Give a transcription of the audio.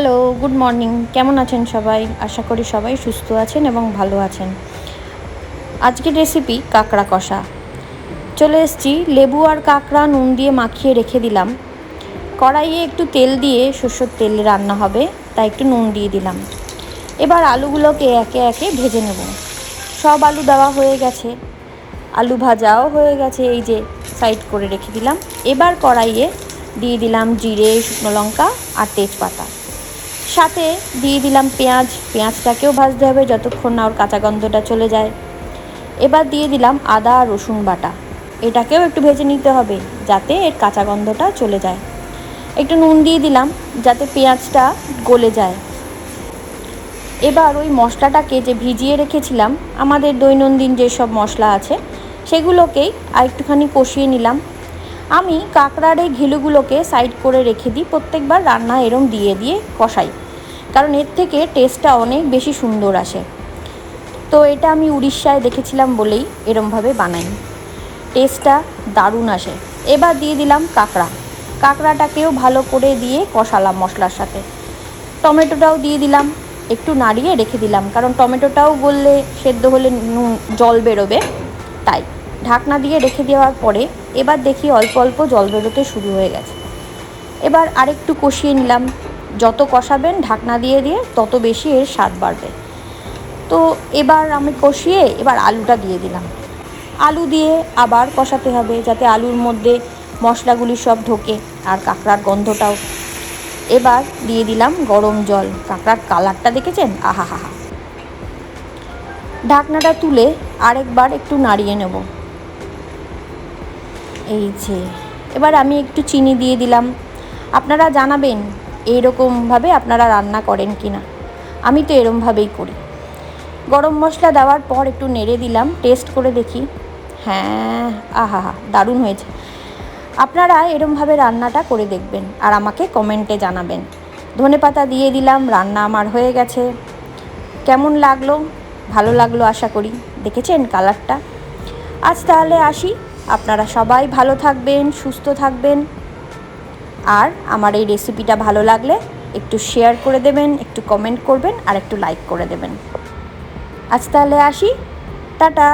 Hello, good morning. কেমন আছেন সবাই? আশা করি সবাই সুস্থ আছেন এবং ভালো আছেন। আজকের রেসিপি কাঁকড়া কষা। চলে এসেছি, লেবু আর কাঁকড়া নুন দিয়ে মাখিয়ে রেখে দিলাম। কড়াইয়ে একটু তেল দিয়ে, সরষের তেল রান্না হবে, তাই একটু নুন দিয়ে দিলাম। এবার আলুগুলোকে একে একে ভেজে নেব। সব আলু দেওয়া হয়ে গেছে, আলু ভাজাও হয়ে গেছে, এই যে সাইড করে রেখে দিলাম। এবার কড়াইয়ে দিয়ে দিলাম জিরে, শুকনো লঙ্কা আর তেজপাতা। সাথে দিয়ে দিলাম পেঁয়াজটাকেও ভাজতে হবে যতক্ষণ না ওর কাঁচা গন্ধটা চলে যায়। এবার দিয়ে দিলাম আদা আর রসুন বাটা, এটাকেও একটু ভেজে নিতে হবে যাতে এর কাঁচা গন্ধটা চলে যায়। একটু নুন দিয়ে দিলাম যাতে পেঁয়াজটা গলে যায়। এবার ওই মশলাটাকে যে ভিজিয়ে রেখেছিলাম, আমাদের দৈনন্দিন যেসব মশলা আছে সেগুলোকেই আর একটুখানি কষিয়ে নিলাম। আমি কাঁকড়ার এই ঘিলুগুলোকে সাইড করে রেখে দিই, প্রত্যেকবার রান্না এরম দিয়ে দিয়ে কষাই, কারণ এর থেকে টেস্টটা অনেক বেশি সুন্দর আসে। তো এটা আমি উড়িষ্যায় দেখেছিলাম বলেই এরমভাবে বানাই, টেস্টটা দারুণ আসে। এবার দিয়ে দিলাম কাঁকড়াটাকেও ভালো করে দিয়ে কষালাম মশলার সাথে। টমেটোটাও দিয়ে দিলাম, একটু নাড়িয়ে রেখে দিলাম, কারণ টমেটোটাও গললে, সেদ্ধ হলে জল বেরোবে, তাই ঢাকনা দিয়ে রেখে দেওয়ার পরে এবার দেখি অল্প অল্প জল বেরোতে শুরু হয়ে গেছে। এবার আরেকটু কষিয়ে নিলাম। যত কষাবেন ঢাকনা দিয়ে দিয়ে তত বেশি এর স্বাদ বাড়বে। তো এবার আমি কষিয়ে এবার আলুটা দিয়ে দিলাম। আলু দিয়ে আবার কষাতে হবে যাতে আলুর মধ্যে মশলাগুলি সব ঢোকে আর কাঁকড়ার গন্ধটাও। এবার দিয়ে দিলাম গরম জল। কাঁকড়ার কালারটা দেখেছেন? আহা হা হা। ঢাকনাটা তুলে আরেকবার একটু নাড়িয়ে নেব। এই যে এবার আমি একটু চিনি দিয়ে দিলাম। আপনারা জানাবেন এইরকমভাবে আপনারা রান্না করেন কি না। আমি তো এরমভাবেই করি। গরম মশলা দেওয়ার পর একটু নেড়ে দিলাম, টেস্ট করে দেখি। হ্যাঁ, আহা হা, দারুণ হয়েছে। আপনারা এরমভাবে রান্নাটা করে দেখবেন আর আমাকে কমেন্টে জানাবেন। ধনেপাতা দিয়ে দিলাম, রান্না আমার হয়ে গেছে। কেমন লাগলো? ভালো লাগলো আশা করি। দেখেছেন কালারটা? আজ তাহলে আসি। আপনারা সবাই ভালো থাকবেন, সুস্থ থাকবেন। আর আমার এই রেসিপিটা ভালো লাগলে একটু শেয়ার করে দেবেন, একটু কমেন্ট করবেন আর একটু লাইক করে দেবেন। আজ তাহলে আসি, টাটা।